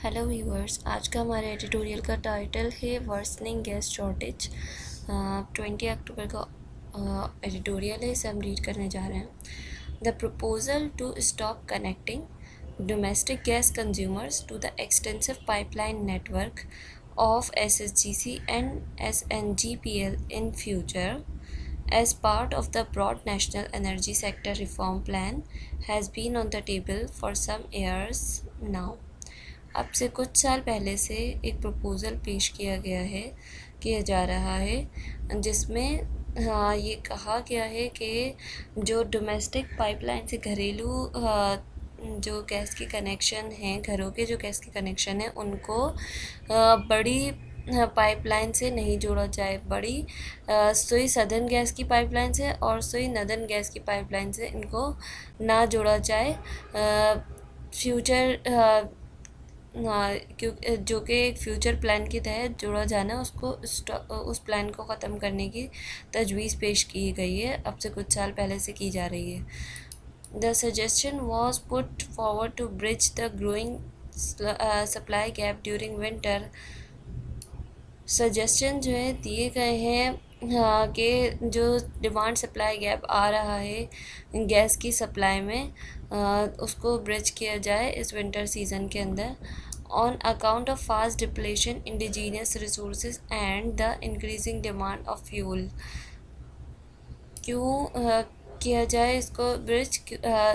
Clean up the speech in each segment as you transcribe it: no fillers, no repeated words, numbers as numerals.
Hello viewers, आज का हमारे एडिटोरियल का टाइटल है वर्सनिंग गैस शॉर्टेज। 20 अक्टूबर का एडिटोरियल है, इसे हम रीड करने जा रहे हैं। The proposal to stop connecting domestic gas consumers to the extensive pipeline network of SSGC and SNGPL in future as part of the broad national energy sector reform plan has been on the table for some years now. अब से कुछ साल पहले से एक proposal पेश किया जा रहा है जिसमें ये कहा गया है कि जो डोमेस्टिक पाइपलाइन से घरेलू जो गैस के कनेक्शन हैं, घरों के जो गैस के कनेक्शन हैं, उनको बड़ी पाइपलाइन से नहीं जोड़ा जाए। बड़ी सुई सदर्न गैस की पाइपलाइन से और सुई नदर्न गैस की पाइपलाइन से इनको ना जोड़ा जाए। फ्यूचर क्यों जो कि एक फ्यूचर प्लान के तहत जोड़ा जाना, उस प्लान को ख़त्म करने की तजवीज़ पेश की गई है, अब से कुछ साल पहले से की जा रही है। The suggestion was put forward to bridge the growing supply gap during winter. Suggestion जो है दिए गए हैं कि जो डिमांड सप्लाई गैप आ रहा है गैस की सप्लाई में, उसको ब्रिज किया जाए इस विंटर सीज़न के अंदर on account of fast depletion indigenous resources and the increasing demand of fuel. क्यों किया जाए इसको ब्रिज,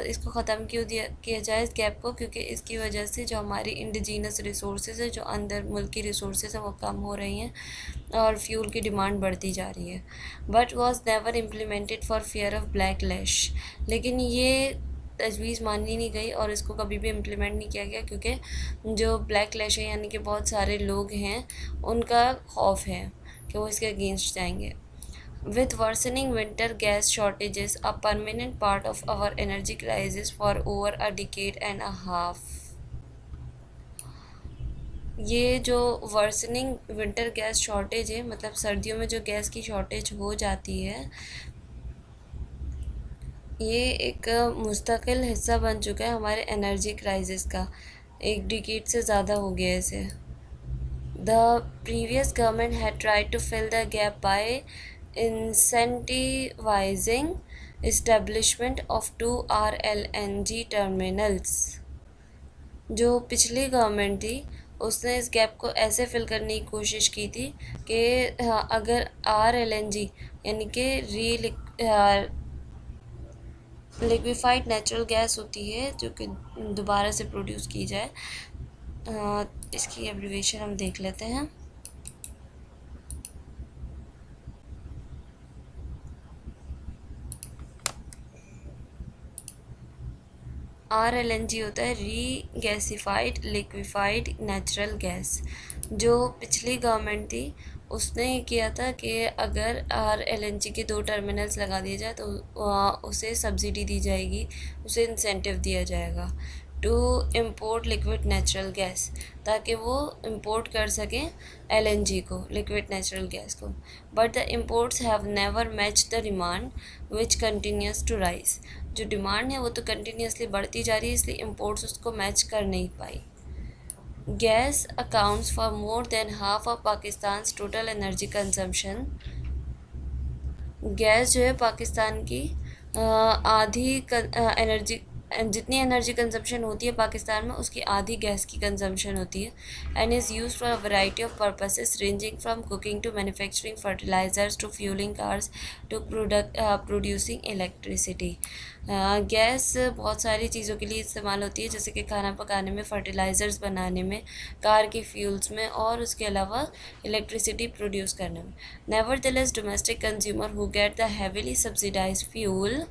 इसको ख़त्म किया जाए इस गैप को, क्योंकि इसकी वजह से जो हमारी इंडिजीनस रिसोर्सेज है, जो अंदर मुल्क की रिसोर्सेज हैं, वो कम हो रही हैं और फ्यूल की डिमांड बढ़ती जा रही है। But was never implemented for fear of backlash. लेकिन ये तजवीज़ मानी नहीं गई और इसको कभी भी इम्प्लीमेंट नहीं किया गया, क्योंकि जो ब्लैक लैश है, यानी कि बहुत सारे लोग हैं, उनका खौफ है कि वो इसके अगेंस्ट जाएंगे। With worsening winter gas shortages a permanent part of our energy crisis for over a decade and a half. ये जो वर्सनिंग विंटर गैस शॉर्टेज है, मतलब सर्दियों में जो गैस की शॉर्टेज हो जाती है, ये एक मुस्तकिल हिस्सा बन चुका है हमारे एनर्जी क्राइसिस का। एक डिकेड से ज़्यादा हो गया इसे। The previous government had tried to fill the gap by incentivizing establishment of 2 RLNG terminals. जो पिछली गवर्नमेंट थी, उसने इस गैप को ऐसे फिल करने की कोशिश की थी कि अगर RLNG यानी कि लिक्विफाइड नेचुरल गैस होती है जो कि दोबारा से प्रोड्यूस की जाए, इसकी एब्रीविएशन हम देख लेते हैं। RLNG होता है री गैसिफाइड लिक्विफाइड नेचुरल गैस। जो पिछली गवर्नमेंट थी, उसने ये किया था कि अगर RLNG के 2 टर्मिनल्स लगा दिए जाए तो उसे सब्सिडी दी जाएगी, उसे इंसेंटिव दिया जाएगा to import liquid natural gas, ताकि वो इम्पोर्ट कर सकें LNG को, लिक्विड नेचुरल गैस को। But the imports have never match the demand which continues to rise. जो डिमांड है वो तो कंटिन्यूसली बढ़ती जा रही है, इसलिए इम्पोर्ट्स उसको मैच कर नहीं पाई। Gas accounts for more than half of Pakistan total energy consumption. Gas जो है पाकिस्तान की आधी एनर्जी, जितनी एनर्जी कंजम्पशन होती है पाकिस्तान में, उसकी आधी गैस की कंजम्पशन होती है। And is use for a variety of purposes ranging from cooking to manufacturing fertilisers to fuelling cars to producing electricity. Gas बहुत सारी चीज़ों के लिए इस्तेमाल होती है, जैसे कि खाना पकाने में, फर्टिलाइज़र्स बनाने में, कार के फ्यूल्स में और उसके अलावा इलेक्ट्रिसिटी प्रोड्यूस करने में। Nevertheless domestic consumer who get the heavily subsidise fuel.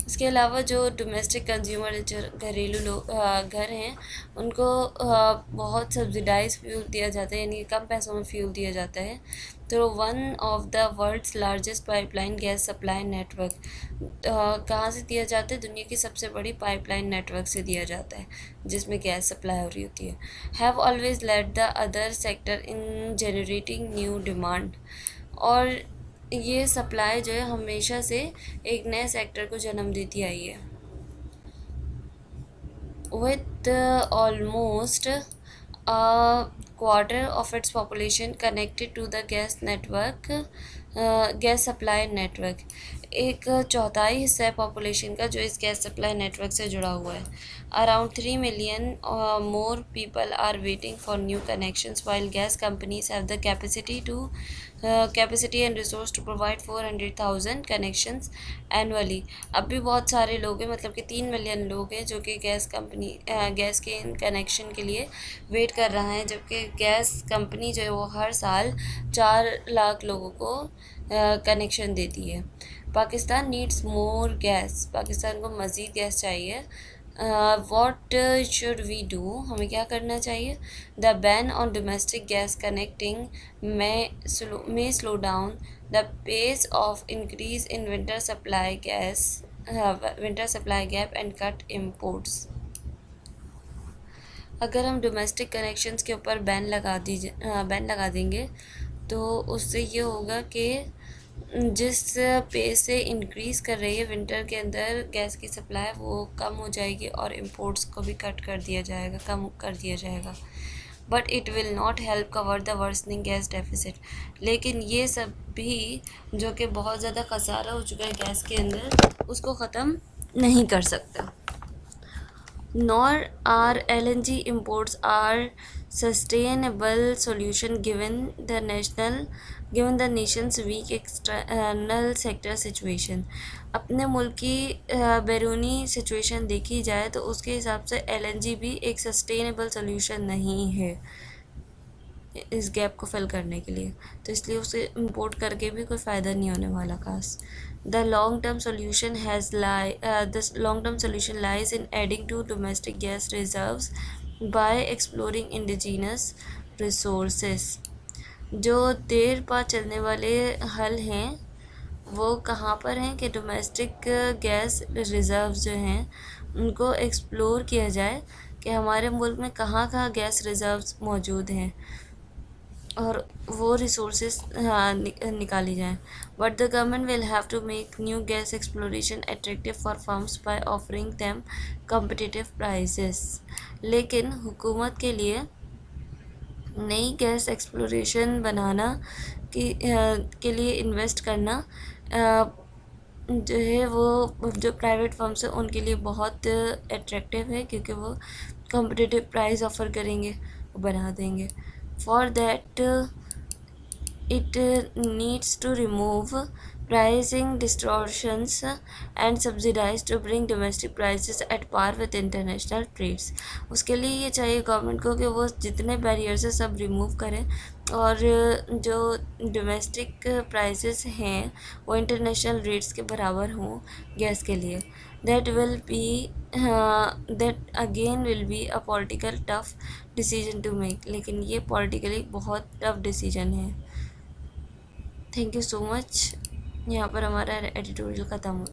इसके अलावा जो डोमेस्टिक कंज्यूमर, जो घरेलू लोग घर हैं, उनको बहुत सब्सिडाइज फ्यूल दिया जाता है, यानी कम पैसों में फ्यूल दिया जाता है। तो one of the world's largest pipeline gas supply network कहाँ से दिया जाता है? दुनिया की सबसे बड़ी पाइपलाइन नेटवर्क से दिया जाता है, जिसमें गैस सप्लाई हो रही होती है। Have always led the other sector in generating new demand. और ये सप्लाई जो है हमेशा से एक नए सेक्टर को जन्म देती आई है। With almost quarter of its population connected to the gas supply network. एक चौथाई हिस्सा है पॉपुलेशन का जो इस गैस सप्लाई नेटवर्क से जुड़ा हुआ है। Around 3 million more people are waiting for new connections while gas companies have the capacity and resource to provide 400,000 connections annually। अब भी बहुत सारे लोग हैं, मतलब कि 3 million लोग हैं जो कि गैस के इन कनेक्शन के लिए वेट कर रहे हैं, जबकि गैस कंपनी जो है वो हर साल 4 लाख लोगों को कनेक्शन देती है। Pakistan needs more gas, Pakistan को मज़ीद गैस चाहिए। वॉट शुड वी डू, हमें क्या करना चाहिए? The ban on domestic gas connecting may slow down the pace of increase in winter supply gap and cut imports। अगर हम डोमेस्टिक कनेक्शंस के ऊपर बैन लगा देंगे तो उससे ये होगा कि जिस पेस से इंक्रीज़ कर रही है विंटर के अंदर गैस की सप्लाई, वो कम हो जाएगी और इम्पोर्ट्स को भी कम कर दिया जाएगा। But it will not help cover the worsening gas deficit, लेकिन ये सब भी जो कि बहुत ज़्यादा खसारा हो चुका है गैस के अंदर, उसको ख़त्म नहीं कर सकता। Nor are LNG imports are sustainable solution given the nation's weak external sector situation। अपने मुल्क की बैरूनी सिचुएशन देखी जाए तो उसके हिसाब से LNG भी एक सस्टेनेबल सोल्यूशन नहीं है इस गैप को फिल करने के लिए, तो इसलिए उसे इंपोर्ट करके भी कोई फ़ायदा नहीं होने वाला खास। The long-term solution lies in adding to domestic gas reserves by exploring indigenous resources। जो देर बाद चलने वाले हल हैं वो कहाँ पर हैं कि डोमेस्टिक गैस रिज़र्व्स जो हैं उनको एक्सप्लोर किया जाए कि हमारे मुल्क में कहाँ कहाँ गैस रिज़र्व्स मौजूद हैं और वो रिसोर्सेज निकाली जाएँ। But the government will have to make new gas exploration attractive for firms by offering them competitive prices. लेकिन हुकूमत के लिए नई गैस एक्सप्लोरेशन बनाना के लिए इन्वेस्ट करना जो है वो जो प्राइवेट फर्म्स हैं उनके लिए बहुत अट्रैक्टिव है, क्योंकि वो कम्पिटिटिव प्राइस ऑफ़र करेंगे, वो बना देंगे। For that, it needs to remove pricing distortions and subsidize to bring domestic prices at par with international trades। उसके लिए ये चाहिए गवर्नमेंट को कि वो जितने बैरियर्स है सब रिमूव करें और जो डोमेस्टिक प्राइसेस हैं वो इंटरनेशनल रेट्स के बराबर हों गैस के लिए। that again will be a political tough decision to make, लेकिन ये पॉलिटिकली बहुत टफ डिसीजन है। Thank you so much. यहाँ पर हमारा एडिटोरियल ख़त्म हो